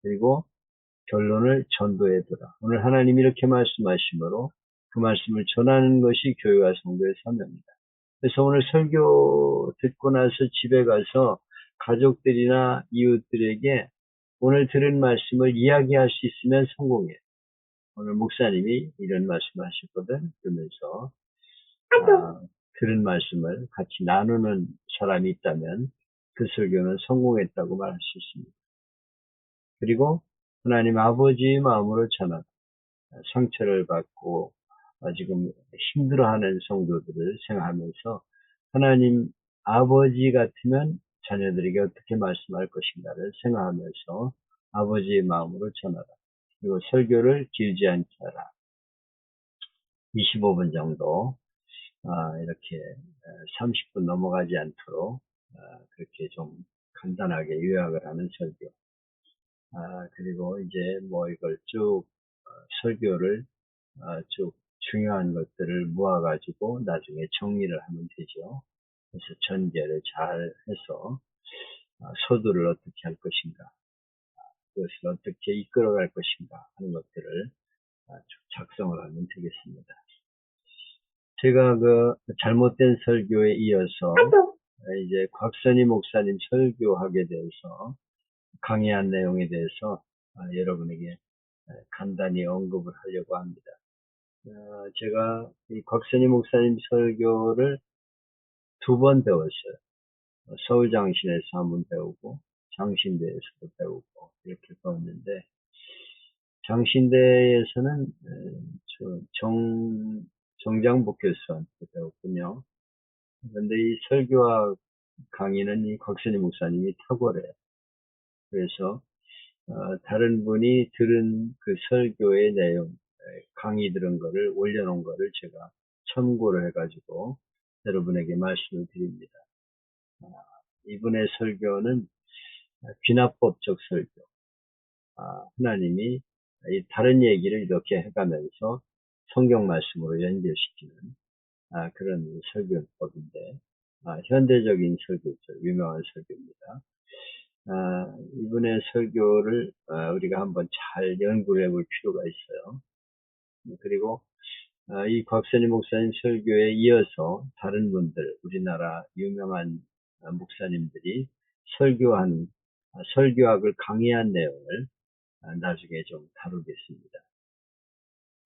그리고 결론을 전도해 두라. 오늘 하나님이 이렇게 말씀하시므로 그 말씀을 전하는 것이 교회와 성도의 사명입니다. 그래서 오늘 설교 듣고 나서 집에 가서 가족들이나 이웃들에게 오늘 들은 말씀을 이야기할 수 있으면 성공해요. 오늘 목사님이 이런 말씀을 하셨거든. 그러면서 들은 말씀을 같이 나누는 사람이 있다면 그 설교는 성공했다고 말할 수 있습니다. 그리고 하나님 아버지의 마음으로 전하다. 상처를 받고 지금 힘들어하는 성도들을 생각하면서 하나님 아버지 같으면 자녀들에게 어떻게 말씀할 것인가를 생각하면서 아버지의 마음으로 전하라. 그리고 설교를 길지 않게 하라. 25분 정도 이렇게 30분 넘어가지 않도록 그렇게 좀 간단하게 요약을 하는 설교. 그리고 이제 뭐 이걸 쭉 설교를 쭉 중요한 것들을 모아가지고 나중에 정리를 하면 되죠. 그래서 전개를 잘 해서 서두를 어떻게 할 것인가, 그것을 어떻게 이끌어갈 것인가 하는 것들을 작성을 하면 되겠습니다. 제가 그 잘못된 설교에 이어서 이제 곽선희 목사님 설교하게 돼서 강의한 내용에 대해서 여러분에게 간단히 언급을 하려고 합니다. 제가 이 곽선희 목사님 설교를 2번 배웠어요. 서울장신에서 한번 배우고 장신대에서도 배우고 이렇게 배웠는데 장신대에서는 정장복 교수한테 배웠군요. 그런데 이 설교와 강의는 이 곽선희 목사님이 탁월해요. 그래서 다른 분이 들은 그 설교의 내용, 강의 들은 거를 올려놓은 거를 제가 참고를 해가지고 여러분에게 말씀을 드립니다. 이분의 설교는 귀납법적 설교. 하나님이 다른 얘기를 이렇게 해가면서 성경 말씀으로 연결시키는 그런 설교법인데 현대적인 설교죠. 유명한 설교입니다. 이분의 설교를 우리가 한번 잘 연구를 해볼 필요가 있어요. 그리고 이 곽선희 목사님 설교에 이어서 다른 분들, 우리나라 유명한 목사님들이 설교학을 강의한 내용을 나중에 좀 다루겠습니다.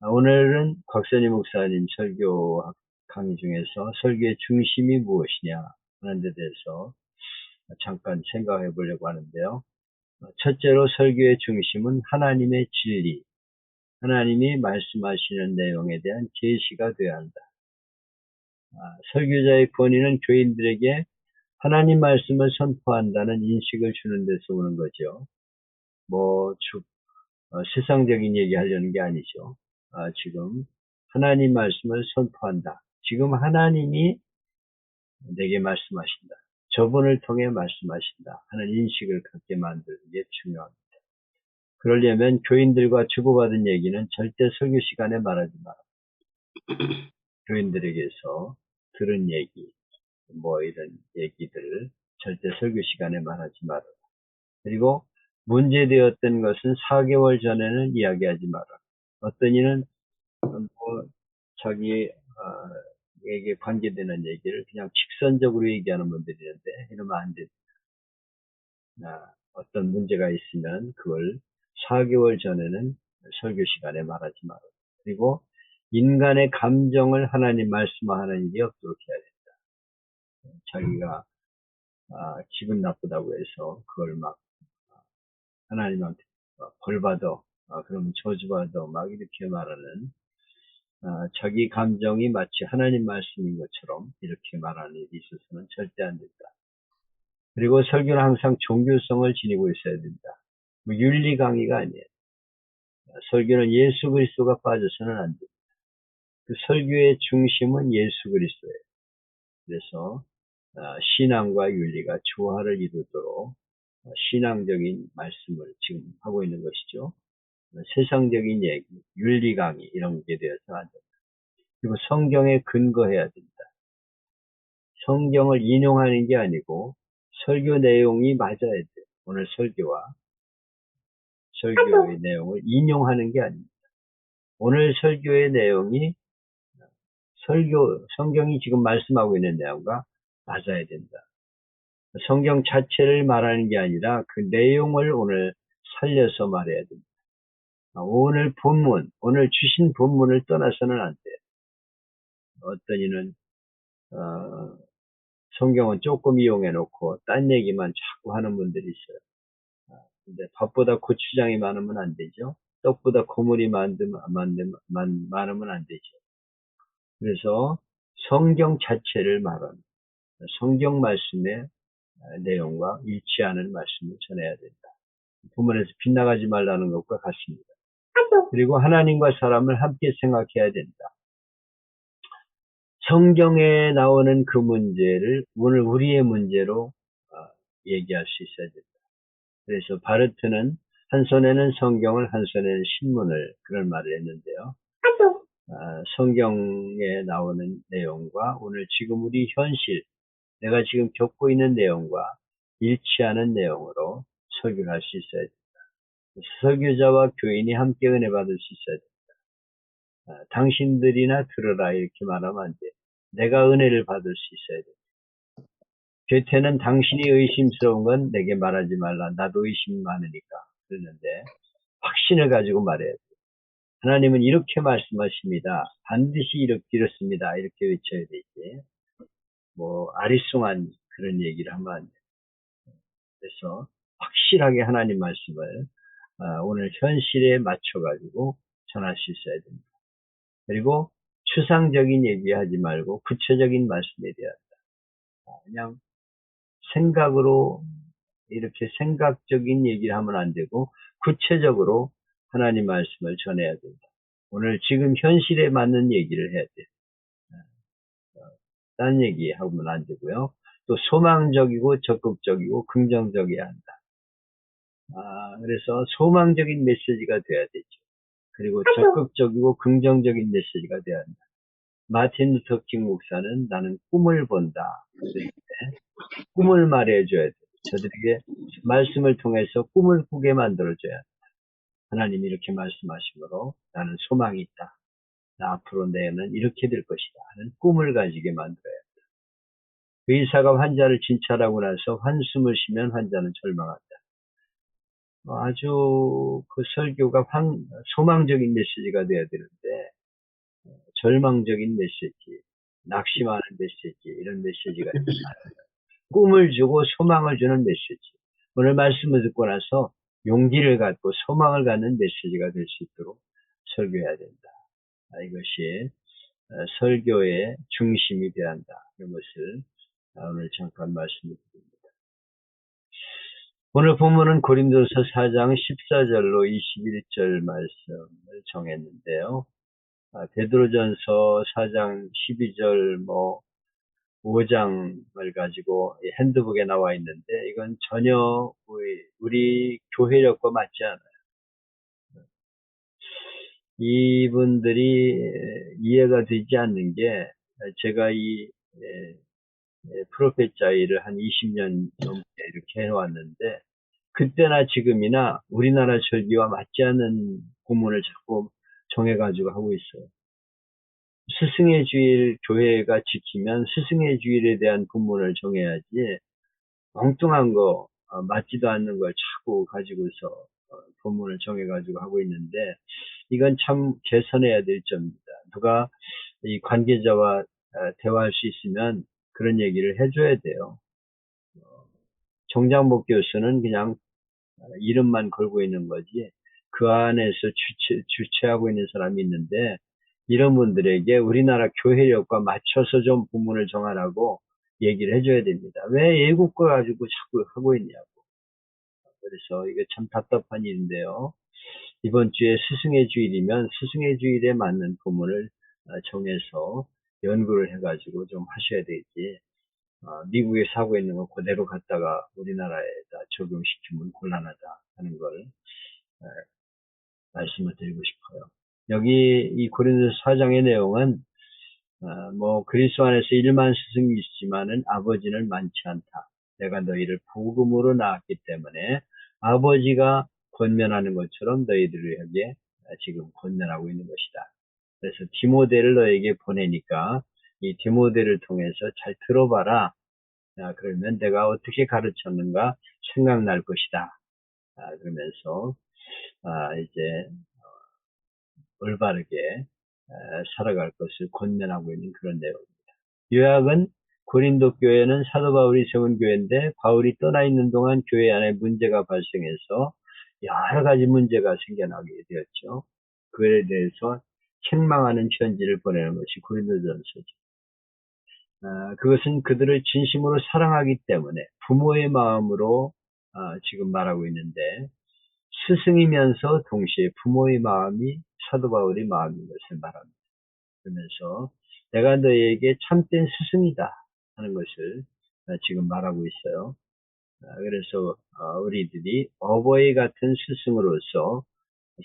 오늘은 곽선희 목사님 설교학 강의 중에서 설교의 중심이 무엇이냐 하는 데 대해서 잠깐 생각해 보려고 하는데요. 첫째로 설교의 중심은 하나님의 진리, 하나님이 말씀하시는 내용에 대한 계시가 되어야 한다. 설교자의 권위는 교인들에게 하나님 말씀을 선포한다는 인식을 주는 데서 오는 거죠. 세상적인 얘기 하려는 게 아니죠. 지금 하나님 말씀을 선포한다. 지금 하나님이 내게 말씀하신다. 저분을 통해 말씀하신다 하는 인식을 갖게 만드는 게 중요합니다. 그러려면 교인들과 주고받은 얘기는 절대 설교 시간에 말하지 마라. 교인들에게서 들은 얘기, 이런 얘기들을 절대 설교 시간에 말하지 마라. 그리고 문제되었던 것은 4개월 전에는 이야기하지 마라. 어떤 이는 자기에게 관계되는 얘기를 그냥 직선적으로 얘기하는 분들이 있는데 이러면 안 됩니다. 어떤 문제가 있으면 그걸 4개월 전에는 설교 시간에 말하지 마라. 그리고 인간의 감정을 하나님 말씀하는 일이 없도록 해야 됩니다. 자기가 기분 나쁘다고 해서 그걸 막 하나님한테 벌받아 그러면 저주받아 막 이렇게 말하는 자기 감정이 마치 하나님 말씀인 것처럼 이렇게 말하는 일이 있어서는 절대 안 된다. 그리고 설교는 항상 종교성을 지니고 있어야 된다. 윤리 강의가 아니에요. 설교는 예수 그리스도가 빠져서는 안 됩니다. 그 설교의 중심은 예수 그리스도예요. 그래서 신앙과 윤리가 조화를 이루도록 신앙적인 말씀을 지금 하고 있는 것이죠. 세상적인 얘기, 윤리 강의 이런 게 되어서는 안 됩니다. 그리고 성경에 근거해야 됩니다. 성경을 인용하는 게 아니고 설교 내용이 맞아야 돼요. 오늘 설교와 설교의 내용을 인용하는 게 아닙니다. 오늘 설교의 내용이 성경이 지금 말씀하고 있는 내용과 맞아야 된다. 성경 자체를 말하는 게 아니라 그 내용을 오늘 살려서 말해야 됩니다. 오늘 주신 본문을 떠나서는 안 돼요. 어떤 이는 성경은 조금 이용해 놓고 딴 얘기만 자꾸 하는 분들이 있어요. 근데 밥보다 고추장이 많으면 안 되죠. 떡보다 고물이 많으면 안 되죠. 그래서 성경 자체를 말하는 성경 말씀의 내용과 일치하는 말씀을 전해야 된다. 본문에서 빗나가지 말라는 것과 같습니다. 그리고 하나님과 사람을 함께 생각해야 된다. 성경에 나오는 그 문제를 오늘 우리의 문제로 얘기할 수 있어야 된다. 그래서 바르트는 한 손에는 성경을 한 손에는 신문을 그런 말을 했는데요. 성경에 나오는 내용과 오늘 지금 우리 현실 내가 지금 겪고 있는 내용과 일치하는 내용으로 설교를 할 수 있어야 된다. 설교자와 교인이 함께 은혜 받을 수 있어야 된다. 당신들이나 들으라 이렇게 말하면 안 돼. 내가 은혜를 받을 수 있어야 된다. 괴테는 당신이 의심스러운 건 내게 말하지 말라. 나도 의심이 많으니까. 그러는데 확신을 가지고 말해야 돼. 하나님은 이렇게 말씀하십니다. 반드시 이렇습니다. 이렇게 외쳐야 되지. 아리송한 그런 얘기를 하면 안 돼. 그래서 확실하게 하나님 말씀을 오늘 현실에 맞춰가지고 전할 수 있어야 됩니다. 그리고 추상적인 얘기하지 말고 구체적인 말씀에 대한 그냥 생각으로 이렇게 생각적인 얘기를 하면 안 되고 구체적으로 하나님 말씀을 전해야 된다. 오늘 지금 현실에 맞는 얘기를 해야 돼요. 딴 얘기 하면 안 되고요. 또 소망적이고 적극적이고 긍정적이어야 한다. 그래서 소망적인 메시지가 돼야 되죠. 그리고 적극적이고 긍정적인 메시지가 돼야 한다. 마틴 루터 킹 목사는 나는 꿈을 본다. 꿈을 말해줘야 돼. 저들에게 말씀을 통해서 꿈을 꾸게 만들어줘야 한다. 하나님이 이렇게 말씀하시므로 나는 소망이 있다. 나 앞으로 내는 이렇게 될 것이다 하는 꿈을 가지게 만들어야 한다. 의사가 환자를 진찰하고 나서 한숨을 쉬면 환자는 절망한다. 아주 그 설교가 소망적인 메시지가 돼야 되는데 절망적인 메시지, 낙심하는 메시지 이런 메시지가 꿈을 주고 소망을 주는 메시지. 오늘 말씀을 듣고 나서 용기를 갖고 소망을 갖는 메시지가 될 수 있도록 설교해야 된다. 이것이 설교의 중심이 되어야 한다. 이런 것을 오늘 잠깐 말씀을 드립니다. 오늘 본문은 고린도서 4장 14절로 21절 말씀을 정했는데요. 베드로전서 4장 12절 5장을 가지고 핸드북에 나와 있는데 이건 전혀 우리 교회력과 맞지 않아요. 이분들이 이해가 되지 않는 게 제가 이 프로페자 일을 한 20년 넘게 이렇게 해왔는데 그때나 지금이나 우리나라 절기와 맞지 않는 본문을 자꾸 정해가지고 하고 있어요. 스승의 주일 교회가 지키면 스승의 주일에 대한 본문을 정해야지 엉뚱한 거 맞지도 않는 걸 자꾸 가지고서 본문을 정해가지고 하고 있는데 이건 참 개선해야 될 점입니다. 누가 이 관계자와 대화할 수 있으면 그런 얘기를 해줘야 돼요. 정장복 교수는 그냥 이름만 걸고 있는 거지 그 안에서 주체하고 있는 사람이 있는데 이런 분들에게 우리나라 교회력과 맞춰서 좀 본문을 정하라고 얘기를 해줘야 됩니다. 왜 외국 거 가지고 자꾸 하고 있냐고. 그래서 이게 참 답답한 일인데요. 이번 주에 스승의 주일이면 스승의 주일에 맞는 본문을 정해서 연구를 해가지고 좀 하셔야 되지. 미국에 사고 있는 거 그대로 갖다가 우리나라에다 적용시키면 곤란하다 하는 걸 말씀을 드리고 싶어요. 여기 이 고린도서 4장의 내용은 그리스도 안에서 1만 스승이 있지만은 아버지는 많지 않다. 내가 너희를 복음으로 낳았기 때문에 아버지가 권면하는 것처럼 너희들에게 지금 권면하고 있는 것이다. 그래서 디모데를 너에게 보내니까 이 디모데를 통해서 잘 들어봐라. 그러면 내가 어떻게 가르쳤는가 생각날 것이다. 그러면서 이제 올바르게 살아갈 것을 권면하고 있는 그런 내용입니다. 요약은 고린도 교회는 사도 바울이 세운 교회인데 바울이 떠나 있는 동안 교회 안에 문제가 발생해서 여러 가지 문제가 생겨나게 되었죠. 그에 대해서 책망하는 편지를 보내는 것이 고린도전서죠. 그것은 그들을 진심으로 사랑하기 때문에 부모의 마음으로 지금 말하고 있는데 스승이면서 동시에 부모의 마음이 사도 바울의 마음인 것을 말합니다. 그러면서 내가 너희에게 참된 스승이다 하는 것을 지금 말하고 있어요. 그래서 우리들이 어버이 같은 스승으로서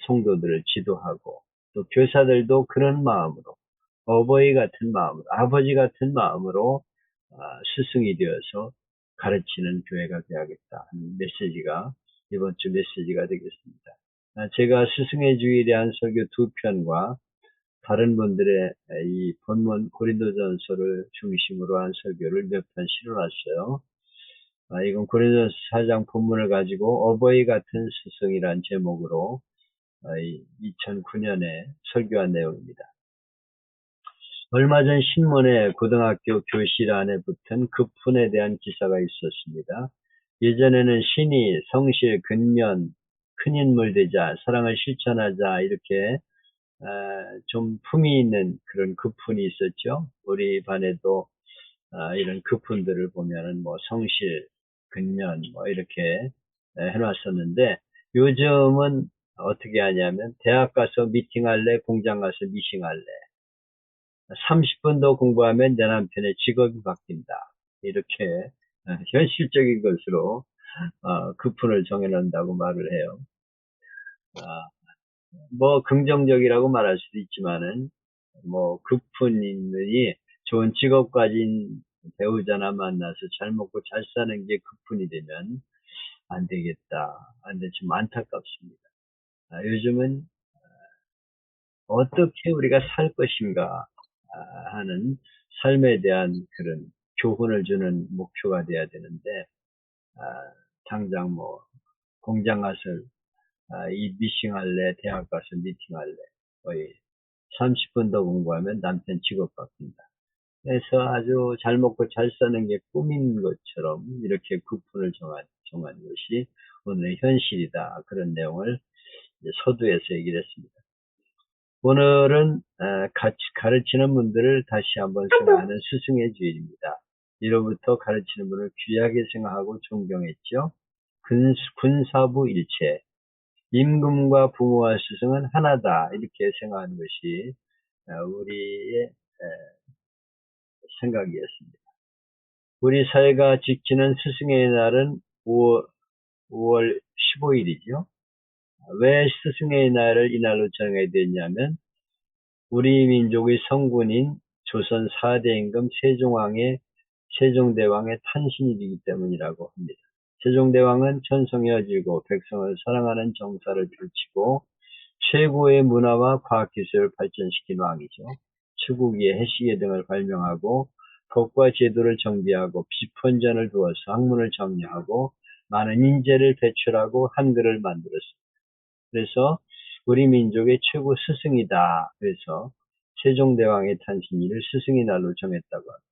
성도들을 지도하고 또 교사들도 그런 마음으로 어버이 같은 마음으로 아버지 같은 마음으로 스승이 되어서 가르치는 교회가 되어야겠다 하는 메시지가 이번 주 메시지가 되겠습니다. 제가 스승의 주의에 대한 설교 2편과 다른 분들의 이 본문 고린도전서를 중심으로 한 설교를 몇 편 실어놨어요. 이건 고린도전서 4장 본문을 가지고 어버이 같은 스승이란 제목으로 2009년에 설교한 내용입니다. 얼마 전 신문에 고등학교 교실 안에 붙은 급훈에 대한 기사가 있었습니다. 예전에는 신이 성실, 근면, 큰 인물 되자, 사랑을 실천하자 이렇게 좀 품이 있는 그런 급훈이 있었죠. 우리 반에도 이런 급훈들을 보면은 뭐 성실, 근면 뭐 이렇게 해놨었는데 요즘은 어떻게 하냐면 대학 가서 미팅할래, 공장 가서 미싱할래. 30분 더 공부하면 내 남편의 직업이 바뀐다. 이렇게 현실적인 것으로 급훈을 정해놓는다고 말을 해요. 뭐 긍정적이라고 말할 수도 있지만은 뭐 급훈이 좋은 직업 가진 배우자나 만나서 잘 먹고 잘 사는 게 급훈이 되면 안 되겠다. 근데 좀 안타깝습니다. 요즘은 어떻게 우리가 살 것인가 하는 삶에 대한 그런 교훈을 주는 목표가 돼야 되는데 당장 뭐 공장 가서 이 미싱할래, 대학 가서 미팅할래, 거의 30분 더 공부하면 남편 직업 바뀐다. 그래서 아주 잘 먹고 잘 사는 게 꿈인 것처럼 이렇게 국분을 정한 것이 오늘의 현실이다. 그런 내용을 서두에서 얘기를 했습니다. 오늘은 같이 가르치는 분들을 다시 한번 생각하는 스승의 주일입니다. 이로부터 가르치는 분을 귀하게 생각하고 존경했죠. 군사부 일체, 임금과 부모와 스승은 하나다 이렇게 생각하는 것이 우리의 생각이었습니다. 우리 사회가 지키는 스승의 날은 5월 15일이죠. 왜 스승의 날을 이날로 정하게 됐냐면 우리 민족의 성군인 조선 4대 임금 세종대왕의 탄신일이기 때문이라고 합니다. 세종대왕은 천성이 어지고 백성을 사랑하는 정사를 펼치고 최고의 문화와 과학기술을 발전시킨 왕이죠. 추구기에 해시계 등을 발명하고 법과 제도를 정비하고 비판전을 두어서 학문을 정리하고 많은 인재를 배출하고 한글을 만들었습니다. 그래서 우리 민족의 최고 스승이다. 그래서 세종대왕의 탄신일을 스승의 날로 정했다고 합니다.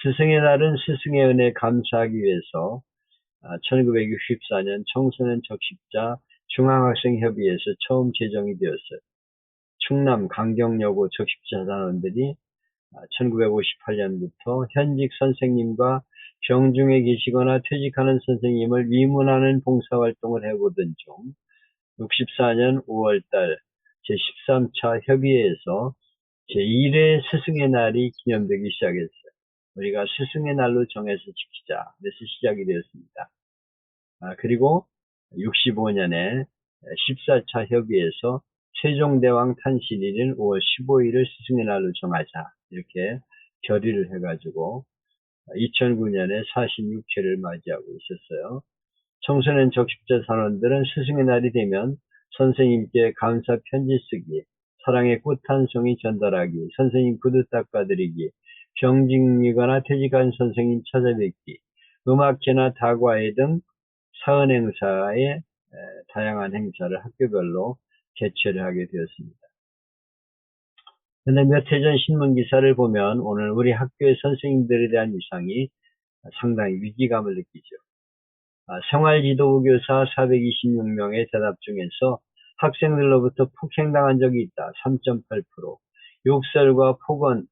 스승의 날은 스승의 은혜에 감사하기 위해서 1964년 청소년 적십자 중앙학생협의회에서 처음 제정이 되었어요. 충남 강경여고 적십자 단원들이 1958년부터 현직 선생님과 병중에 계시거나 퇴직하는 선생님을 위문하는 봉사활동을 해보던 중 64년 5월달 제13차 협의회에서 제1회 스승의 날이 기념되기 시작했어요. 우리가 스승의 날로 정해서 지키자. 그래서 시작이 되었습니다. 그리고 65년에 14차 협의에서 세종대왕 탄신일인 5월 15일을 스승의 날로 정하자. 이렇게 결의를 해가지고 2009년에 46회를 맞이하고 있었어요. 청소년 적십자 선원들은 스승의 날이 되면 선생님께 감사 편지 쓰기, 사랑의 꽃 한 송이 전달하기, 선생님 구두 닦아드리기, 병직이거나 퇴직한 선생님 찾아뵙기, 음악회나 다과회 등 사은 행사에 다양한 행사를 학교별로 개최를 하게 되었습니다. 그런데 몇 해 전 신문 기사를 보면 오늘 우리 학교의 선생님들에 대한 위상이 상당히 위기감을 느끼죠. 생활지도부 교사 426명의 대답 중에서 학생들로부터 폭행당한 적이 있다. 3.8%, 욕설과 폭언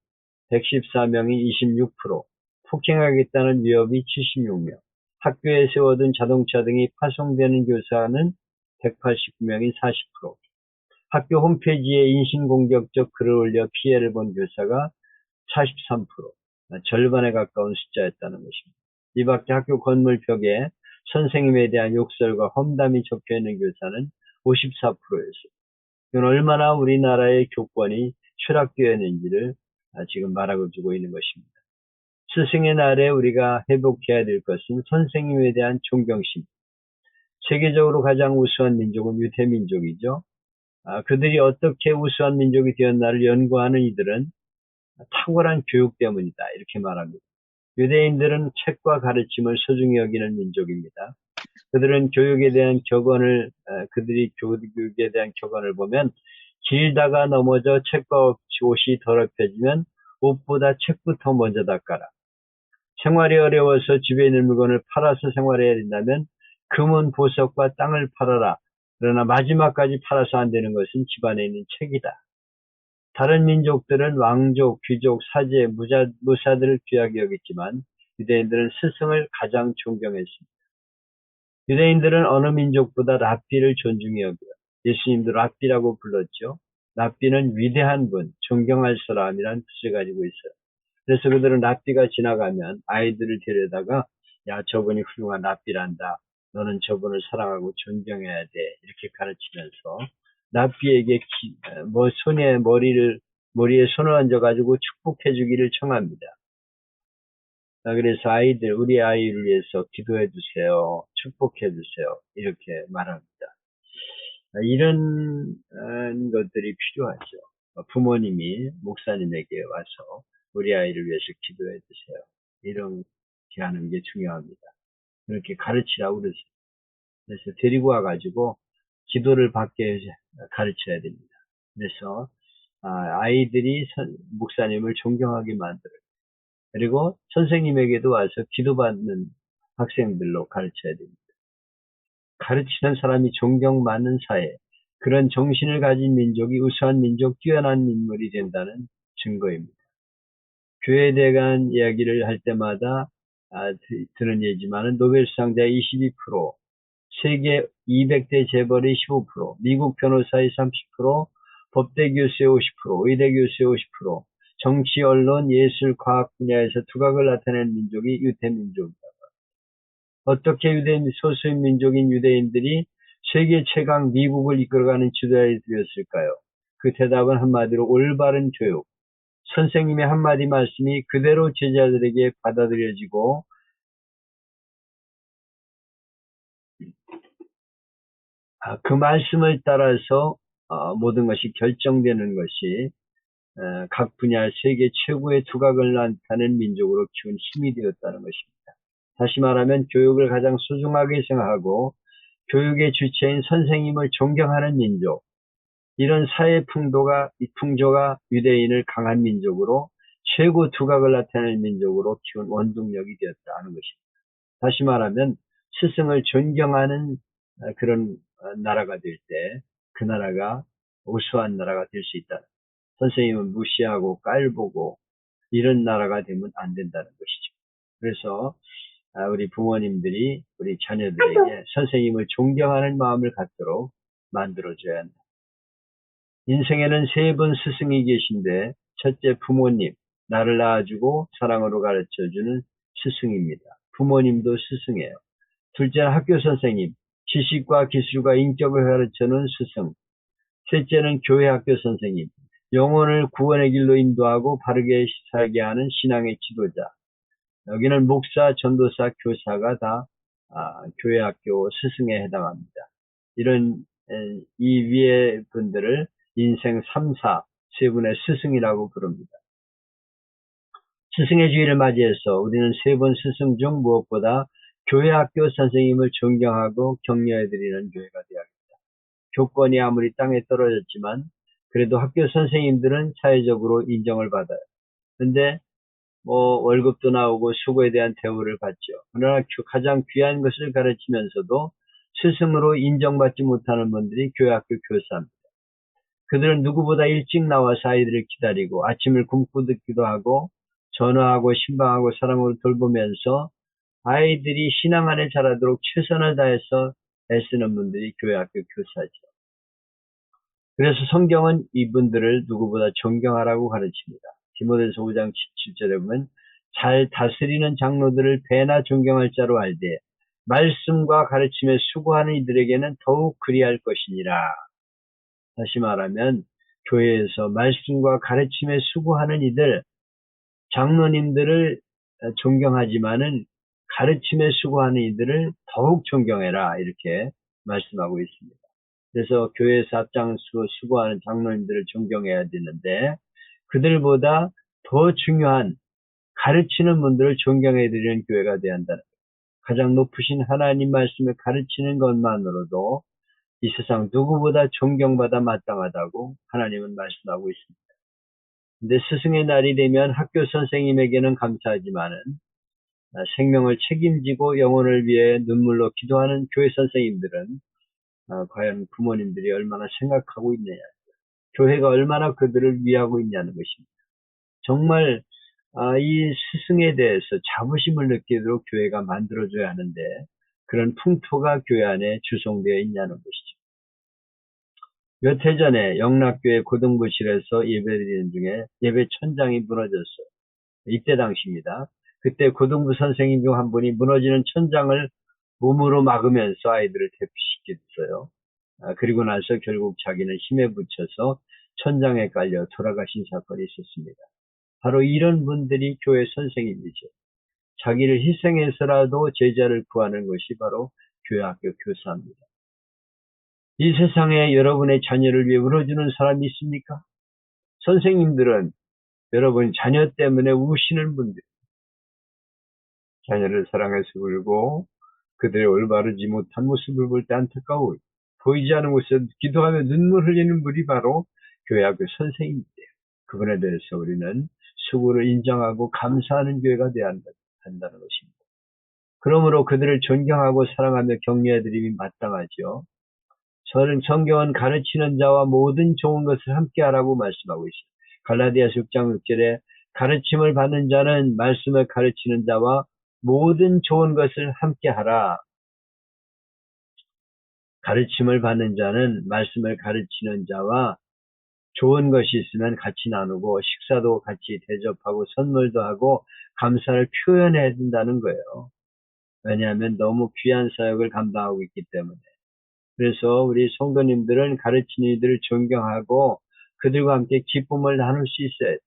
114명이 26%, 폭행하겠다는 위협이 76명, 학교에 세워둔 자동차 등이 파손되는 교사는 189명이 40%, 학교 홈페이지에 인신공격적 글을 올려 피해를 본 교사가 43%, 절반에 가까운 숫자였다는 것입니다. 이 밖에 학교 건물 벽에 선생님에 대한 욕설과 험담이 적혀있는 교사는 54%였습니다. 이건 얼마나 우리나라의 교권이 추락되어 있는지를 지금 말하고 주고 있는 것입니다. 스승의 날에 우리가 회복해야 될 것은 선생님에 대한 존경심. 세계적으로 가장 우수한 민족은 유대민족이죠. 그들이 어떻게 우수한 민족이 되었나를 연구하는 이들은 탁월한 교육 때문이다. 이렇게 말합니다. 유대인들은 책과 가르침을 소중히 여기는 민족입니다. 그들은 교육에 대한 격언을, 그들이 교육에 대한 격언을 보면 길다가 넘어져 책과 옷이 더럽혀지면 옷보다 책부터 먼저 닦아라. 생활이 어려워서 집에 있는 물건을 팔아서 생활해야 된다면 금은 보석과 땅을 팔아라. 그러나 마지막까지 팔아서 안 되는 것은 집안에 있는 책이다. 다른 민족들은 왕족, 귀족, 사제, 무사들을 귀하게 여겼지만 유대인들은 스승을 가장 존경했습니다. 유대인들은 어느 민족보다 랍비를 존중히 여겨요. 예수님도 랍비라고 불렀죠. 랍비는 위대한 분, 존경할 사람이란 뜻을 가지고 있어요. 그래서 그들은 랍비가 지나가면 아이들을 데려다가 야, 저분이 훌륭한 랍비란다. 너는 저분을 사랑하고 존경해야 돼. 이렇게 가르치면서 랍비에게 머리에 손을 얹어가지고 축복해 주기를 청합니다. 그래서 우리 아이를 위해서 기도해 주세요. 축복해 주세요. 이렇게 말합니다. 이런 것들이 필요하죠. 부모님이 목사님에게 와서 우리 아이를 위해서 기도해 주세요. 이렇게 하는 게 중요합니다. 그렇게 가르치라고 그러죠. 그래서 데리고 와가지고 기도를 받게 가르쳐야 됩니다. 그래서 아이들이 목사님을 존경하게 만들어요. 그리고 선생님에게도 와서 기도받는 학생들로 가르쳐야 됩니다. 가르치는 사람이 존경받는 사회, 그런 정신을 가진 민족이 우수한 민족, 뛰어난 인물이 된다는 증거입니다. 교회에 대한 이야기를 할 때마다 들은 예지만은 노벨 수상자의 22%, 세계 200대 재벌의 15%, 미국 변호사의 30%, 법대 교수의 50%, 의대 교수의 50%, 정치, 언론, 예술, 과학 분야에서 두각을 나타내는 민족이 유대민족이다. 어떻게 소수민 민족인 유대인들이 세계 최강 미국을 이끌어가는 지도자들이 되었을까요? 그 대답은 한마디로 올바른 교육. 선생님의 한마디 말씀이 그대로 제자들에게 받아들여지고 그 말씀을 따라서 모든 것이 결정되는 것이 각 분야 세계 최고의 두각을 나타낸 민족으로 키운 힘이 되었다는 것입니다. 다시 말하면 교육을 가장 소중하게 생각하고 교육의 주체인 선생님을 존경하는 민족, 이런 사회 풍조가 유대인을 강한 민족으로 최고 두각을 나타내는 민족으로 키운 원동력이 되었다는 것입니다. 다시 말하면 스승을 존경하는 그런 나라가 될 때 그 나라가 우수한 나라가 될 수 있다. 선생님은 무시하고 깔보고 이런 나라가 되면 안 된다는 것이죠. 그래서 우리 부모님들이 우리 자녀들에게 선생님을 존경하는 마음을 갖도록 만들어줘야 한다. 인생에는 세 번 스승이 계신데 첫째 부모님, 나를 낳아주고 사랑으로 가르쳐주는 스승입니다. 부모님도 스승이에요. 둘째는 학교 선생님, 지식과 기술과 인격을 가르쳐주는 스승. 셋째는 교회 학교 선생님, 영혼을 구원의 길로 인도하고 바르게 살게 하는 신앙의 지도자. 여기는 목사, 전도사, 교사가 다 교회 학교 스승에 해당합니다. 이런 이 위의 분들을 인생 3사 세 분의 스승이라고 부릅니다. 스승의 주일을 맞이해서 우리는 세 분 스승 중 무엇보다 교회 학교 선생님을 존경하고 격려해드리는 교회가 되어야겠다. 교권이 아무리 땅에 떨어졌지만 그래도 학교 선생님들은 사회적으로 인정을 받아요. 근데 월급도 나오고 수고에 대한 대우를 받죠. 그러나 가장 귀한 것을 가르치면서도 스승으로 인정받지 못하는 분들이 교회 학교 교사입니다. 그들은 누구보다 일찍 나와서 아이들을 기다리고 아침을 굶고 듣기도 하고 전화하고 신방하고 사랑으로 돌보면서 아이들이 신앙 안에 자라도록 최선을 다해서 애쓰는 분들이 교회 학교 교사죠. 그래서 성경은 이분들을 누구보다 존경하라고 가르칩니다. 디모데서 5장 17절에 보면 잘 다스리는 장로들을 배나 존경할 자로 알되 말씀과 가르침에 수고하는 이들에게는 더욱 그리할 것이니라. 다시 말하면 교회에서 말씀과 가르침에 수고하는 이들, 장로님들을 존경하지만은 가르침에 수고하는 이들을 더욱 존경해라 이렇게 말씀하고 있습니다. 그래서 교회에서 앞장서 수고하는 장로님들을 존경해야 되는데 그들보다 더 중요한 가르치는 분들을 존경해 드리는 교회가 되어야 한다는 거예요. 가장 높으신 하나님 말씀을 가르치는 것만으로도 이 세상 누구보다 존경받아 마땅하다고 하나님은 말씀하고 있습니다. 근데 스승의 날이 되면 학교 선생님에게는 감사하지만은 생명을 책임지고 영혼을 위해 눈물로 기도하는 교회 선생님들은 과연 부모님들이 얼마나 생각하고 있느냐, 교회가 얼마나 그들을 위하고 있냐는 것입니다. 정말 이 스승에 대해서 자부심을 느끼도록 교회가 만들어줘야 하는데 그런 풍토가 교회 안에 주송되어 있냐는 것이죠. 몇 해 전에 영락교회 고등부실에서 예배드리는 중에 예배 천장이 무너졌어요. 이때 당시입니다. 그때 고등부 선생님 중 한 분이 무너지는 천장을 몸으로 막으면서 아이들을 대피시켰어요. 그리고 나서 결국 자기는 힘에 부쳐서 천장에 깔려 돌아가신 사건이 있었습니다. 바로 이런 분들이 교회 선생님이죠. 자기를 희생해서라도 제자를 구하는 것이 바로 교회 학교 교사입니다. 이 세상에 여러분의 자녀를 위해 울어주는 사람이 있습니까? 선생님들은 여러분 자녀 때문에 우시는 분들, 자녀를 사랑해서 울고 그들의 올바르지 못한 모습을 볼 때 안타까워 보이지 않는 곳에서 기도하며 눈물 흘리는 분이 바로 교회 학교 선생님이에요. 그분에 대해서 우리는 수고를 인정하고 감사하는 교회가 되어야 한다는 것입니다. 그러므로 그들을 존경하고 사랑하며 격려해드림이 마땅하죠. 저는 성경은 가르치는 자와 모든 좋은 것을 함께하라고 말씀하고 있습니다. 갈라디아서 6장 6절에 가르침을 받는 자는 말씀을 가르치는 자와 모든 좋은 것을 함께하라. 가르침을 받는 자는 말씀을 가르치는 자와 좋은 것이 있으면 같이 나누고 식사도 같이 대접하고 선물도 하고 감사를 표현해야 된다는 거예요. 왜냐하면 너무 귀한 사역을 감당하고 있기 때문에. 그래서 우리 성도님들은 가르치는 이들을 존경하고 그들과 함께 기쁨을 나눌 수 있어야 돼요.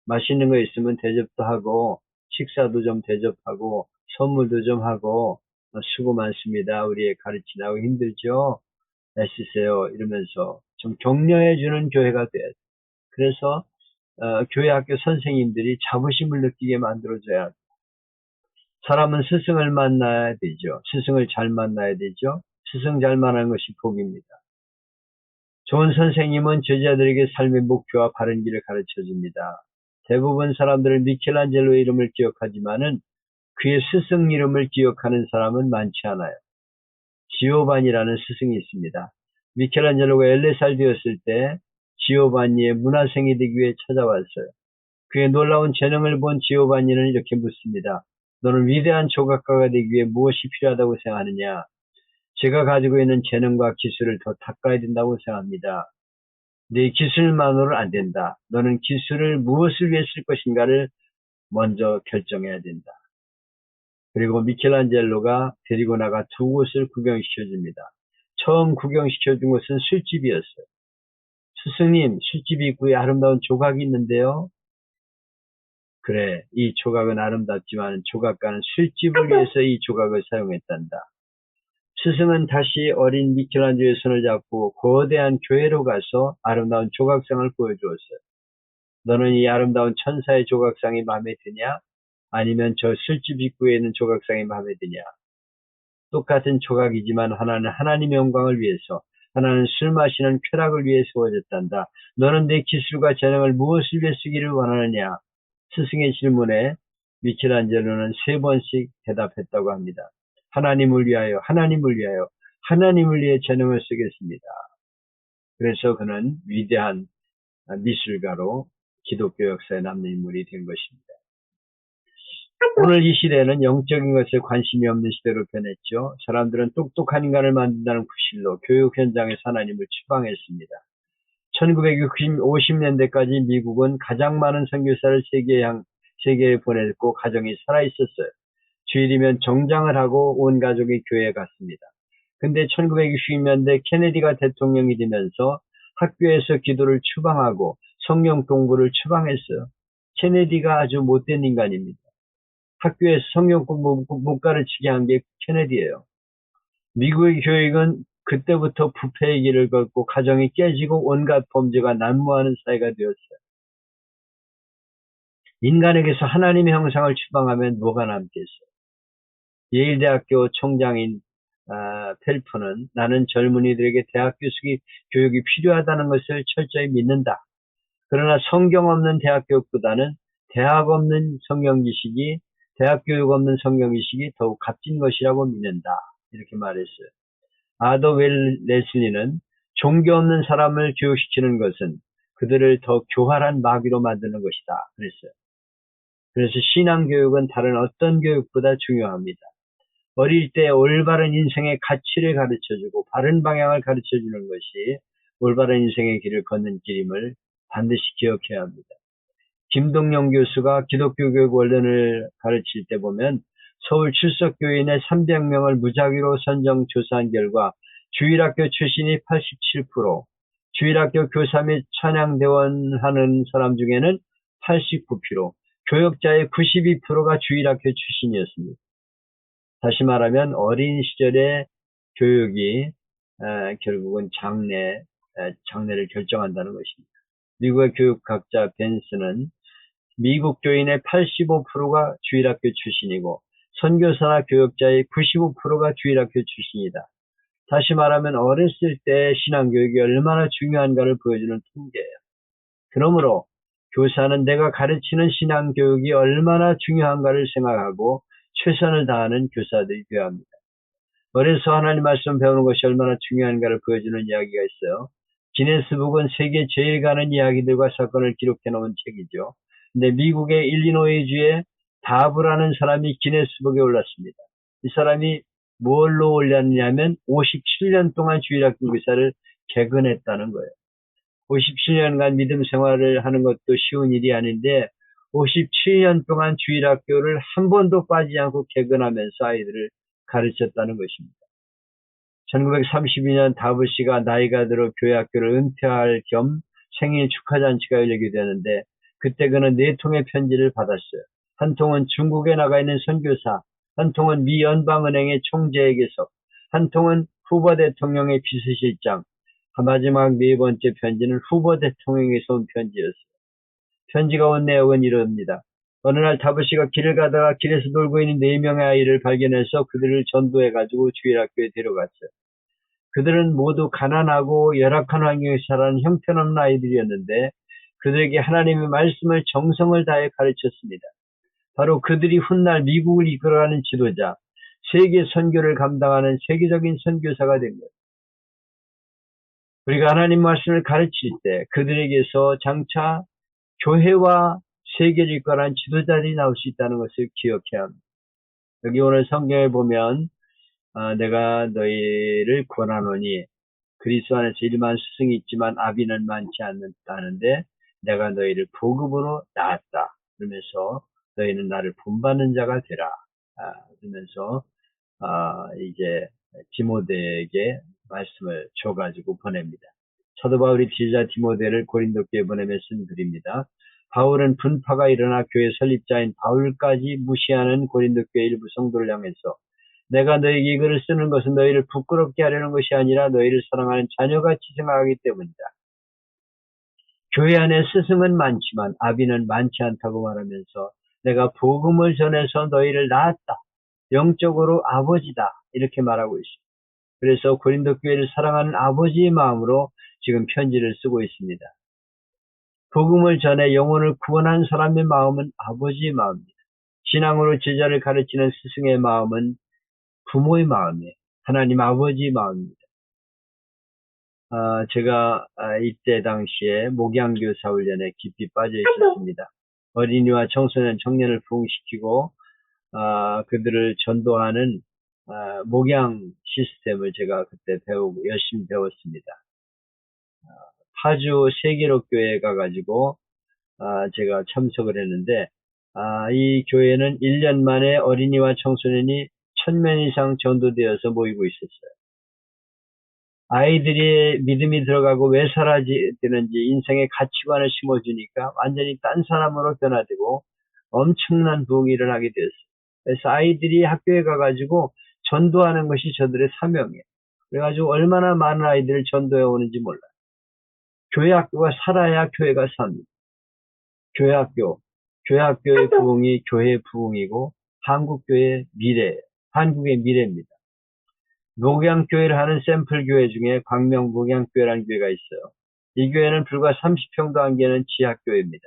맛있는 거 있으면 대접도 하고 식사도 좀 대접하고 선물도 좀 하고 수고 많습니다. 우리 가르치라고 힘들죠? 애쓰세요. 이러면서 좀 격려해 주는 교회가 돼야 돼요. 그래서 교회 학교 선생님들이 자부심을 느끼게 만들어줘야 합니다. 사람은 스승을 만나야 되죠. 스승을 잘 만나야 되죠. 스승 잘 만나는 것이 복입니다. 좋은 선생님은 제자들에게 삶의 목표와 바른 길을 가르쳐줍니다. 대부분 사람들은 미켈란젤로의 이름을 기억하지만은 그의 스승 이름을 기억하는 사람은 많지 않아요. 지오반니라는 스승이 있습니다. 미켈란젤로가 14살 되었을 때 지오반니의 문화생이 되기 위해 찾아왔어요. 그의 놀라운 재능을 본 지오반니는 이렇게 묻습니다. 너는 위대한 조각가가 되기 위해 무엇이 필요하다고 생각하느냐? 제가 가지고 있는 재능과 기술을 더 닦아야 된다고 생각합니다. 네 기술만으로는 안 된다. 너는 기술을 무엇을 위해 쓸 것인가를 먼저 결정해야 된다. 그리고 미켈란젤로가 데리고 나가 두 곳을 구경시켜줍니다. 처음 구경시켜준 곳은 술집이었어요. 스승님, 술집 입구에 아름다운 조각이 있는데요. 그래, 이 조각은 아름답지만 조각가는 술집을 위해서 이 조각을 사용했단다. 스승은 다시 어린 미켈란젤로의 손을 잡고 거대한 교회로 가서 아름다운 조각상을 보여주었어요. 너는 이 아름다운 천사의 조각상이 마음에 드냐? 아니면 저 술집 입구에 있는 조각상이 마음에 드냐? 똑같은 조각이지만 하나는 하나님의 영광을 위해서, 하나는 술 마시는 쾌락을 위해 세워졌단다. 너는 내 기술과 재능을 무엇을 위해 쓰기를 원하느냐? 스승의 질문에 미켈란젤로는 3번씩 대답했다고 합니다. 하나님을 위하여, 하나님을 위하여, 하나님을 위해 재능을 쓰겠습니다. 그래서 그는 위대한 미술가로 기독교 역사에 남는 인물이 된 것입니다. 오늘 이 시대는 영적인 것에 관심이 없는 시대로 변했죠. 사람들은 똑똑한 인간을 만든다는 구실로 교육 현장에서 하나님을 추방했습니다. 1950년대까지 미국은 가장 많은 선교사를 세계에 보냈고 가정이 살아있었어요. 주일이면 정장을 하고 온 가족이 교회에 갔습니다. 근데 1960년대 케네디가 대통령이 되면서 학교에서 기도를 추방하고 성경 공부를 추방했어요. 케네디가 아주 못된 인간입니다. 학교에서 성경 공부 못 가르치게 한 게 케네디예요. 미국의 교육은 그때부터 부패의 길을 걷고 가정이 깨지고 온갖 범죄가 난무하는 사회가 되었어요. 인간에게서 하나님의 형상을 추방하면 뭐가 남겠어요? 예일대학교 총장인 펠프는 나는 젊은이들에게 대학 교육이 필요하다는 것을 철저히 믿는다. 그러나 성경 없는 대학 교육보다는 대학 없는 성경 지식이 대학 교육 없는 성경 지식이 더욱 값진 것이라고 믿는다. 이렇게 말했어요. 아더 웰레슬리는 종교 없는 사람을 교육시키는 것은 그들을 더 교활한 마귀로 만드는 것이다. 그랬어요. 그래서 신앙교육은 다른 어떤 교육보다 중요합니다. 어릴 때 올바른 인생의 가치를 가르쳐주고 바른 방향을 가르쳐주는 것이 올바른 인생의 길을 걷는 길임을 반드시 기억해야 합니다. 김동영 교수가 기독교 교육 원론을 가르칠 때 보면 서울 출석교인의 300명을 무작위로 선정 조사한 결과 주일학교 출신이 87%, 주일학교 교사 및 찬양대원 하는 사람 중에는 89%, 교역자의 92%가 주일학교 출신이었습니다. 다시 말하면 어린 시절의 교육이 결국은 장래를 결정한다는 것입니다. 미국의 교육학자 벤스는 미국 교인의 85%가 주일학교 출신이고 선교사나 교역자의 95%가 주일학교 출신이다. 다시 말하면 어렸을 때 신앙교육이 얼마나 중요한가를 보여주는 통계예요. 그러므로 교사는 내가 가르치는 신앙교육이 얼마나 중요한가를 생각하고 최선을 다하는 교사들이 되어야 합니다. 어려서 하나님 말씀 배우는 것이 얼마나 중요한가를 보여주는 이야기가 있어요. 기네스북은 세계 제일 가는 이야기들과 사건을 기록해 놓은 책이죠. 근데 미국의 일리노이주에 다브라는 사람이 기네스북에 올랐습니다. 이 사람이 뭘로 올렸냐면 57년 동안 주일학교 교사를 개근했다는 거예요. 57년간 믿음 생활을 하는 것도 쉬운 일이 아닌데 57년 동안 주일학교를 한 번도 빠지지 않고 개근하면서 아이들을 가르쳤다는 것입니다. 1932년 다브 씨가 나이가 들어 교회 학교를 은퇴할 겸 생일 축하잔치가 열리게 되는데 그때 그는 4통의 편지를 받았어요. 한 통은 중국에 나가 있는 선교사, 한 통은 미 연방은행의 총재에게서, 한 통은 후보 대통령의 비서실장, 마지막 4번째 편지는 후보 대통령에게서 온 편지였어요. 편지가 온 내용은 이럽니다. 어느 날 다브 씨가 길을 가다가 길에서 놀고 있는 4명의 아이를 발견해서 그들을 전도해가지고 주일학교에 데려갔어요. 그들은 모두 가난하고 열악한 환경에서 자라는 형편없는 아이들이었는데 그들에게 하나님의 말씀을 정성을 다해 가르쳤습니다. 바로 그들이 훗날 미국을 이끌어가는 지도자, 세계 선교를 감당하는 세계적인 선교사가 된 거예요. 우리가 하나님 말씀을 가르칠 때 그들에게서 장차 교회와 세계를 이끌어가는 지도자들이 나올 수 있다는 것을 기억해야 합니다. 여기 오늘 성경에 보면 내가 너희를 권하노니 그리스도 안에서 일만 스승이 있지만 아비는 많지 않다는데 내가 너희를 복음으로 낳았다. 그러면서 너희는 나를 본받는 자가 되라. 그러면서 이제 디모데에게 말씀을 줘가지고 보냅니다. 사도 바울이 지도자 디모데를 고린도 교회에 보내며 쓴 글입니다. 바울은 분파가 일어나 교회 설립자인 바울까지 무시하는 고린도 교회 일부 성도를 향해서 내가 너에게 이 글을 쓰는 것은 너희를 부끄럽게 하려는 것이 아니라 너희를 사랑하는 자녀같이 생각하기 때문이다. 교회 안에 스승은 많지만 아비는 많지 않다고 말하면서 내가 복음을 전해서 너희를 낳았다. 영적으로 아버지다. 이렇게 말하고 있습니다. 그래서 고린도 교회를 사랑하는 아버지의 마음으로 지금 편지를 쓰고 있습니다. 복음을 전해 영혼을 구원한 사람의 마음은 아버지의 마음입니다. 신앙으로 제자를 가르치는 스승의 마음은 부모의 마음이에요. 하나님 아버지의 마음입니다. 제가 이때 당시에 목양교사 훈련에 깊이 빠져 있었습니다. 어린이와 청소년, 청년을 부흥시키고 그들을 전도하는 목양 시스템을 제가 그때 배우고 열심히 배웠습니다. 파주 세계로교회에 가가지고 제가 참석을 했는데 이 교회는 1년 만에 어린이와 청소년이 1000명 이상 전도되어서 모이고 있었어요. 아이들이 믿음이 들어가고 왜 사라지는지 인생의 가치관을 심어주니까 완전히 딴 사람으로 변화되고 엄청난 부흥이 일어나게 되었어요. 그래서 아이들이 학교에 가가지고 전도하는 것이 저들의 사명이에요. 그래가지고 얼마나 많은 아이들을 전도해 오는지 몰라요. 교회 학교가 살아야 교회가 삽니다. 교회 학교의 부흥이 교회의 부흥이고 한국교회의 미래예요. 한국의 미래입니다. 목양교회를 하는 샘플 교회 중에 광명 목양교회라는 교회가 있어요. 이 교회는 불과 30평도 안 되는 지하교회입니다.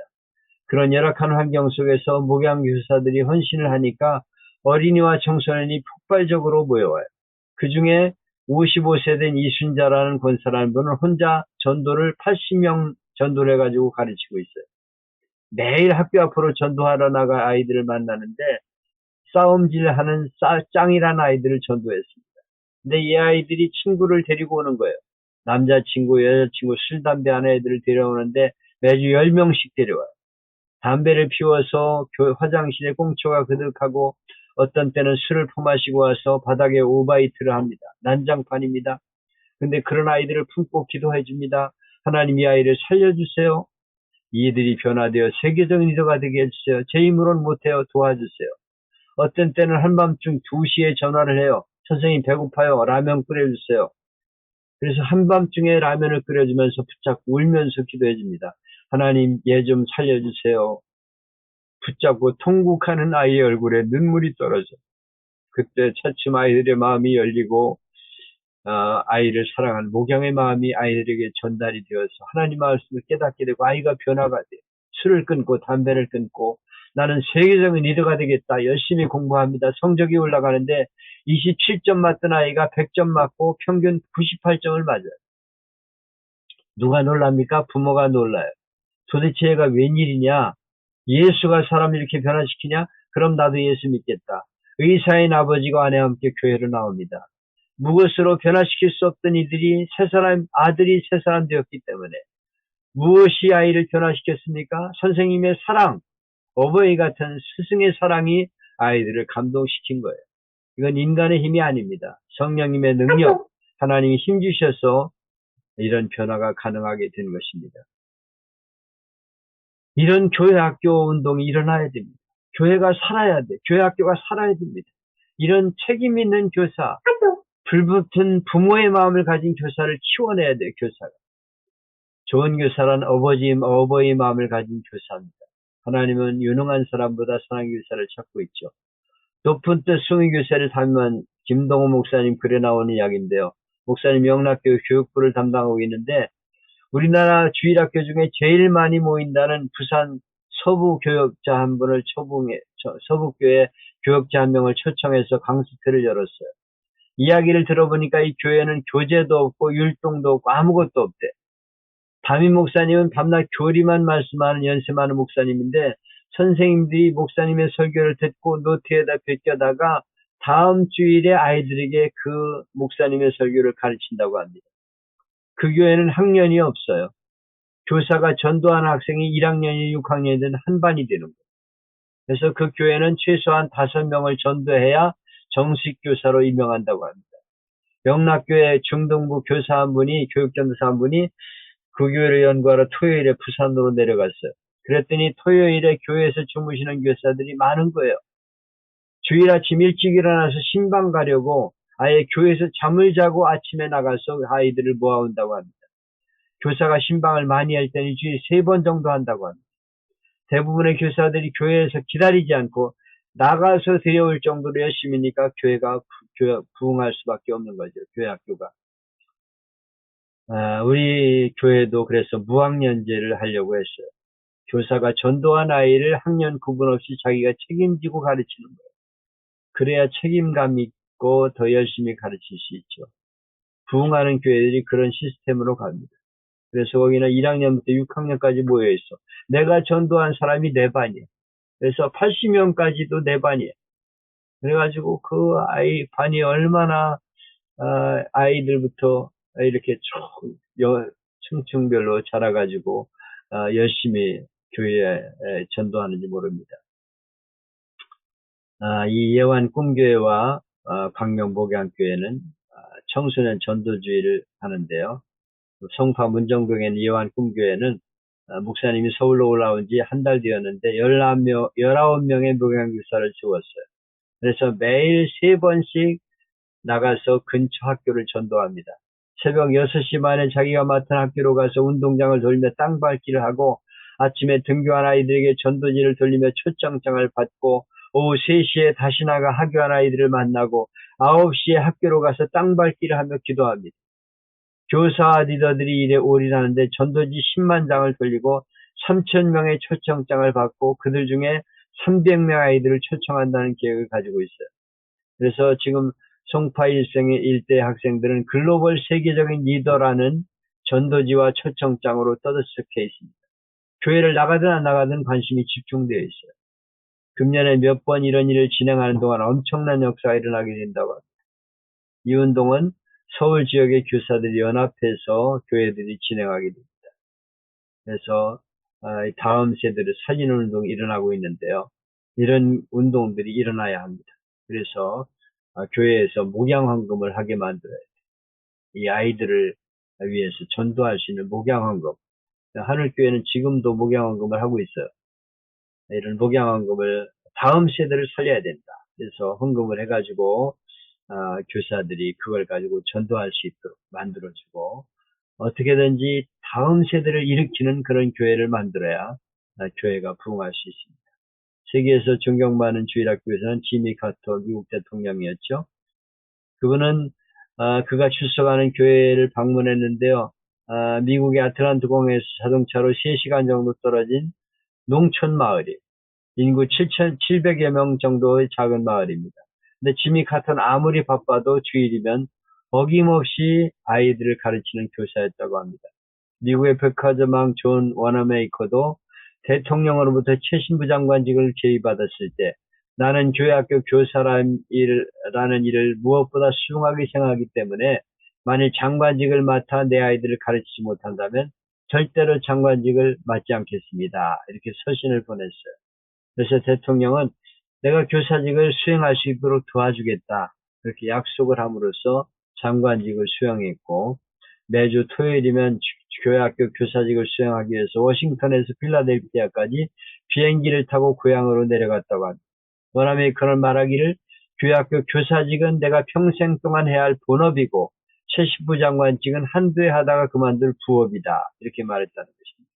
그런 열악한 환경 속에서 목양교사들이 헌신을 하니까 어린이와 청소년이 폭발적으로 모여와요. 그 중에 55세 된 이순자라는 권사라는 분은 혼자 전도를 80명 전도를 해가지고 가르치고 있어요. 매일 학교 앞으로 전도하러 나가 아이들을 만나는데 싸움질하는 짱이라는 아이들을 전도했습니다. 근데 이 아이들이 친구를 데리고 오는 거예요. 남자친구, 여자친구, 술, 담배 하는 애들을 데려오는데 매주 10명씩 데려와요. 담배를 피워서 화장실에 꽁초가 그득하고 어떤 때는 술을 퍼마시고 와서 바닥에 오바이트를 합니다. 난장판입니다. 근데 그런 아이들을 품고 기도해 줍니다. 하나님 이 아이를 살려주세요. 이들이 변화되어 세계적인 리더가 되게 해주세요. 제 힘으로는 못해요. 도와주세요. 어떤 때는 한밤중 2시에 전화를 해요. 선생님 배고파요. 라면 끓여주세요. 그래서 한밤중에 라면을 끓여주면서 붙잡고 울면서 기도해 줍니다. 하나님 얘 좀 살려주세요. 붙잡고 통곡하는 아이의 얼굴에 눈물이 떨어져. 그때 차츰 아이들의 마음이 열리고 아이를 사랑하는 목양의 마음이 아이들에게 전달이 되어서 하나님 말씀을 깨닫게 되고 아이가 변화가 돼요. 술을 끊고 담배를 끊고 나는 세계적인 리더가 되겠다. 열심히 공부합니다. 성적이 올라가는데 27점 맞던 아이가 100점 맞고 평균 98점을 맞아요. 누가 놀랍니까? 부모가 놀라요. 도대체 얘가 웬일이냐? 예수가 사람을 이렇게 변화시키냐? 그럼 나도 예수 믿겠다. 의사인 아버지가 아내와 함께 교회로 나옵니다. 무엇으로 변화시킬 수 없던 이들이 아들이 세 사람 되었기 때문에 무엇이 아이를 변화시켰습니까? 선생님의 사랑, 어버이 같은 스승의 사랑이 아이들을 감동시킨 거예요. 이건 인간의 힘이 아닙니다. 성령님의 능력, 하나님이 힘주셔서 이런 변화가 가능하게 된 것입니다. 이런 교회 학교 운동이 일어나야 됩니다. 교회가 살아야 돼. 교회 학교가 살아야 됩니다. 이런 책임 있는 교사, 불붙은 부모의 마음을 가진 교사를 키워내야 돼요. 교사가. 좋은 교사란 어버이 마음을 가진 교사입니다. 하나님은 유능한 사람보다 선한 교사를 찾고 있죠. 높은 뜻 숭의 교사를 닮은 김동호 목사님 글에 나오는 이야기인데요. 목사님 영락교회 교육부를 담당하고 있는데 우리나라 주일학교 중에 제일 많이 모인다는 부산 서부교역자 한 분을 서부교회 교역자 한 명을 초청해서 강습회를 열었어요. 이야기를 들어보니까 이 교회는 교재도 없고 율동도 없고 아무것도 없대. 담임 목사님은 밤낮 교리만 말씀하는 연세 많은 목사님인데 선생님들이 목사님의 설교를 듣고 노트에다 베껴다가 다음 주일에 아이들에게 그 목사님의 설교를 가르친다고 합니다. 그 교회는 학년이 없어요. 교사가 전도하는 학생이 1학년이 6학년이든 한 반이 되는 거예요. 그래서 그 교회는 최소한 5명을 전도해야 정식 교사로 임명한다고 합니다. 영락교회 중등부 교사 한 분이 교육전도사 한 분이 그 교회를 연구하러 토요일에 부산으로 내려갔어요. 그랬더니 토요일에 교회에서 주무시는 교사들이 많은 거예요. 주일 아침 일찍 일어나서 신방 가려고 아예 교회에서 잠을 자고 아침에 나가서 아이들을 모아온다고 합니다. 교사가 신방을 많이 할 때는 일주일에 3번 정도 한다고 합니다. 대부분의 교사들이 교회에서 기다리지 않고 나가서 데려올 정도로 열심히니까 교회가 부흥할 수밖에 없는 거죠. 교회 학교가. 우리 교회도 그래서 무학년제를 하려고 했어요. 교사가 전도한 아이를 학년 구분 없이 자기가 책임지고 가르치는 거예요. 그래야 책임감 있고 더 열심히 가르칠 수 있죠. 부흥하는 교회들이 그런 시스템으로 갑니다. 그래서 거기는 1학년부터 6학년까지 모여 있어. 내가 전도한 사람이 4반이에요. 그래서 80명까지도 4반이에요. 그래가지고 그 반이 얼마나 아이들부터 이렇게 층층별로 자라가지고 열심히 교회에 전도하는지 모릅니다. 이 예완 꿈교회와 광명복양교회는 청소년 전도주의를 하는데요. 성파 문정동에 예완 꿈교회는 목사님이 서울로 올라온 지 한 달 되었는데 19명의 목양교사를 세웠어요. 그래서 매일 3번씩 나가서 근처 학교를 전도합니다. 새벽 6시 반에 자기가 맡은 학교로 가서 운동장을 돌며 땅밟기를 하고 아침에 등교한 아이들에게 전도지를 돌리며 초청장을 받고 오후 3시에 다시 나가 학교한 아이들을 만나고 9시에 학교로 가서 땅밟기를 하며 기도합니다. 교사와 리더들이 일에 올인하는데 전도지 10만 장을 돌리고 3,000명의 초청장을 받고 그들 중에 300명 아이들을 초청한다는 계획을 가지고 있어요. 그래서 지금 송파 일대 학생들은 글로벌 세계적인 리더라는 전도지와 초청장으로 떠들썩해 있습니다. 교회를 나가든 안 나가든 관심이 집중되어 있어요. 금년에 몇 번 이런 일을 진행하는 동안 엄청난 역사가 일어나게 된다고 합니다. 이 운동은 서울 지역의 교사들이 연합해서 교회들이 진행하게 됩니다. 그래서 다음 세대를 살리는 운동이 일어나고 있는데요. 이런 운동들이 일어나야 합니다. 그래서 교회에서 목양헌금을 하게 만들어야 돼요. 이 아이들을 위해서 전도할 수 있는 목양헌금. 하늘교회는 지금도 목양헌금을 하고 있어요. 이런 목양헌금을 다음 세대를 살려야 된다. 그래서 헌금을 해가지고 교사들이 그걸 가지고 전도할 수 있도록 만들어주고 어떻게든지 다음 세대를 일으키는 그런 교회를 만들어야 교회가 부흥할 수 있습니다. 세계에서 존경받는 주일학교에서는 지미 카터 미국 대통령이었죠. 그분은 그가 출석하는 교회를 방문했는데요. 미국의 아틀란타 공항에서 자동차로 3시간 정도 떨어진 농촌 마을이에요. 인구 7,700여 명 정도의 작은 마을입니다. 근데 지미 카터는 아무리 바빠도 주일이면 어김없이 아이들을 가르치는 교사였다고 합니다. 미국의 백화점왕 존 워너메이커도 대통령으로부터 최신부 장관직을 제의받았을 때 나는 교회학교 교사라는 일을 무엇보다 수용하게 생각하기 때문에 만일 장관직을 맡아 내 아이들을 가르치지 못한다면 절대로 장관직을 맡지 않겠습니다. 이렇게 서신을 보냈어요. 그래서 대통령은 내가 교사직을 수행할 수 있도록 도와주겠다. 그렇게 약속을 함으로써 장관직을 수행했고 매주 토요일이면 교회학교 교사직을 수행하기 위해서 워싱턴에서 필라델피아까지 비행기를 타고 고향으로 내려갔다고 합니다. 워너메이커는 말하기를 교회학교 교사직은 내가 평생 동안 해야 할 본업이고 최신부 장관직은 한두 해 하다가 그만둘 부업이다. 이렇게 말했다는 것입니다.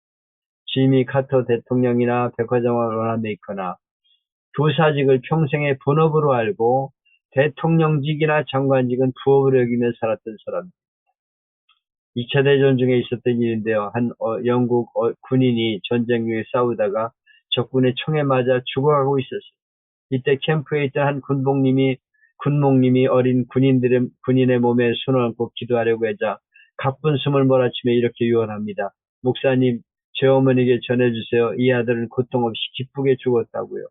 지미 카터 대통령이나 백화점왕 워너메이커나 교사직을 평생의 본업으로 알고 대통령직이나 장관직은 부업으로 여기며 살았던 사람입니다. 2차 대전 중에 있었던 일인데요. 한 영국 군인이 전쟁 중에 싸우다가 적군의 총에 맞아 죽어가고 있었어요. 이때 캠프에 있던 한 군목님이 어린 군인의 몸에 손을 얹고 기도하려고 하자 가쁜 숨을 몰아치며 이렇게 유언합니다. 목사님, 제 어머니에게 전해주세요. 이 아들은 고통 없이 기쁘게 죽었다고요.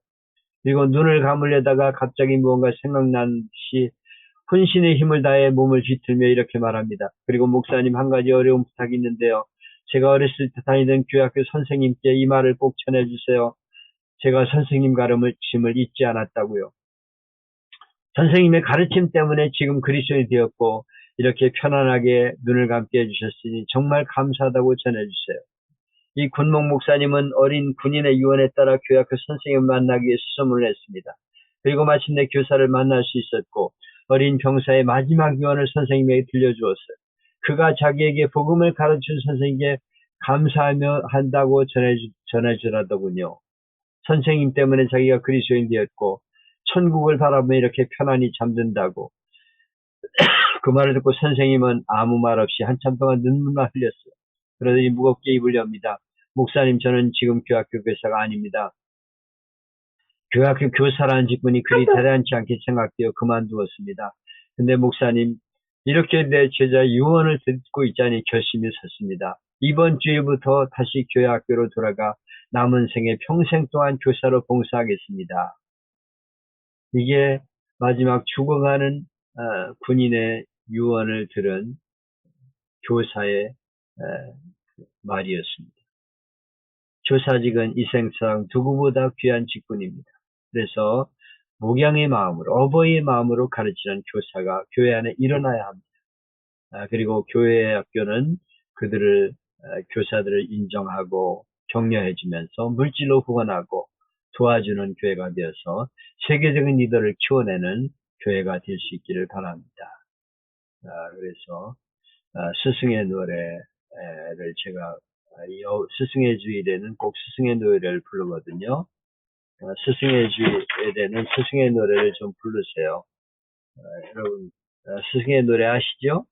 그리고 눈을 감으려다가 갑자기 무언가 생각난 듯이 혼신의 힘을 다해 몸을 뒤틀며 이렇게 말합니다. 그리고 목사님, 한 가지 어려운 부탁이 있는데요. 제가 어렸을 때 다니던 교회학교 선생님께 이 말을 꼭 전해주세요. 제가 선생님 가르침을 잊지 않았다고요. 선생님의 가르침 때문에 지금 그리스도인이 되었고 이렇게 편안하게 눈을 감게 해주셨으니 정말 감사하다고 전해주세요. 이 군목 목사님은 어린 군인의 유언에 따라 교회 그 선생님을 만나기 위해 수소문을 했습니다. 그리고 마침내 교사를 만날 수 있었고 어린 병사의 마지막 유언을 선생님에게 들려주었어요. 그가 자기에게 복음을 가르친 선생님께 감사하며 한다고 전해주라더군요. 선생님 때문에 자기가 그리스도인 되었고 천국을 바라보며 이렇게 편안히 잠든다고. 그 말을 듣고 선생님은 아무 말 없이 한참 동안 눈물만 흘렸어요. 그러더니 무겁게 입을 엽니다. 목사님, 저는 지금 교학교 교사가 아닙니다. 교학교 교사라는 직분이 그리 대단치 않게 생각되어 그만두었습니다. 근데 목사님, 이렇게 내 제자 유언을 듣고 있자니 결심이 섰습니다. 이번 주일부터 다시 교회학교로 돌아가 남은 생에 평생 동안 교사로 봉사하겠습니다. 이게 마지막 죽어가는 군인의 유언을 들은 교사의 말이었습니다. 교사직은 이 세상 누구보다 귀한 직분입니다. 그래서 목양의 마음으로, 어버이의 마음으로 가르치는 교사가 교회 안에 일어나야 합니다. 그리고 교회 학교는 그들을 교사들을 인정하고 격려해주면서 물질로 후원하고 도와주는 교회가 되어서 세계적인 리더를 키워내는 교회가 될 수 있기를 바랍니다. 그래서 스승의 노래를 제가 스승의 주일에는 꼭 스승의 노래를 부르거든요. 스승의 주일에는 스승의 노래를 좀 부르세요. 여러분 스승의 노래 아시죠?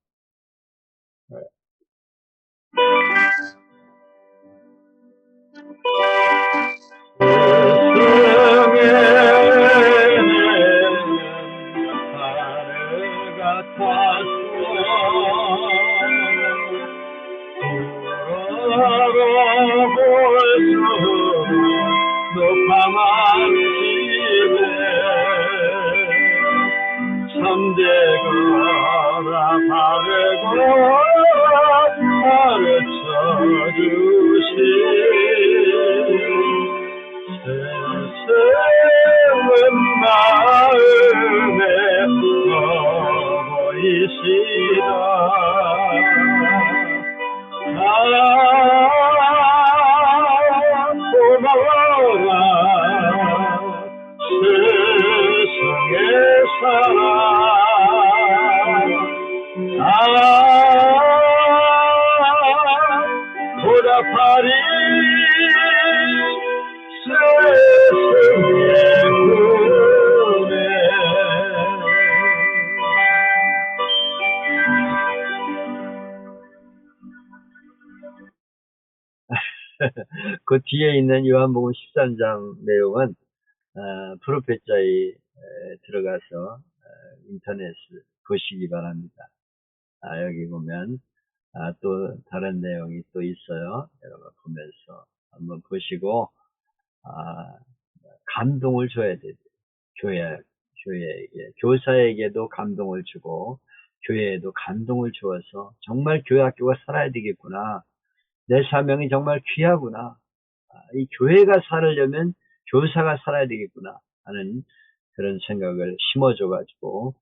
참되거라 바르고 가르쳐주시 세상은 마음에 보이시다. 고마워라 세상의 사랑 보답하리 세상의 은혜. 그 뒤에 있는 요한복음 13장 내용은 프로페자에 들어가서 인터넷을 보시기 바랍니다. 여기 보면 또 다른 내용이 또 있어요. 여러분 보면서 한번 보시고 감동을 줘야 돼요. 교회에게, 교사에게도 감동을 주고 교회에도 감동을 주어서 정말 교회 학교가 살아야 되겠구나. 내 사명이 정말 귀하구나. 이 교회가 살으려면 교사가 살아야 되겠구나 하는 그런 생각을 심어줘가지고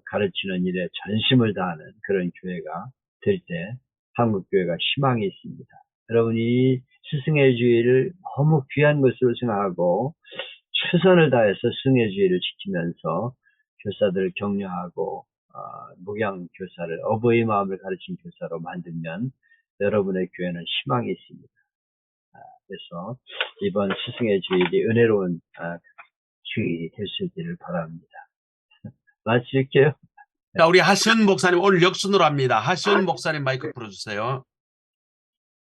가르치는 일에 전심을 다하는 그런 교회가 될 때 한국교회가 희망이 있습니다. 여러분이 스승의 주의를 너무 귀한 것으로 생각하고 최선을 다해서 스승의 주의를 지키면서 교사들을 격려하고 목양교사를 어버이 마음을 가르친 교사로 만들면 여러분의 교회는 희망이 있습니다. 그래서 이번 스승의 주일이 은혜로운 주일이 될 수 있기를 바랍니다. 마칠게요. 자, 우리 하시은 목사님 오늘 역순으로 합니다. 하시은 목사님 마이크 풀어주세요.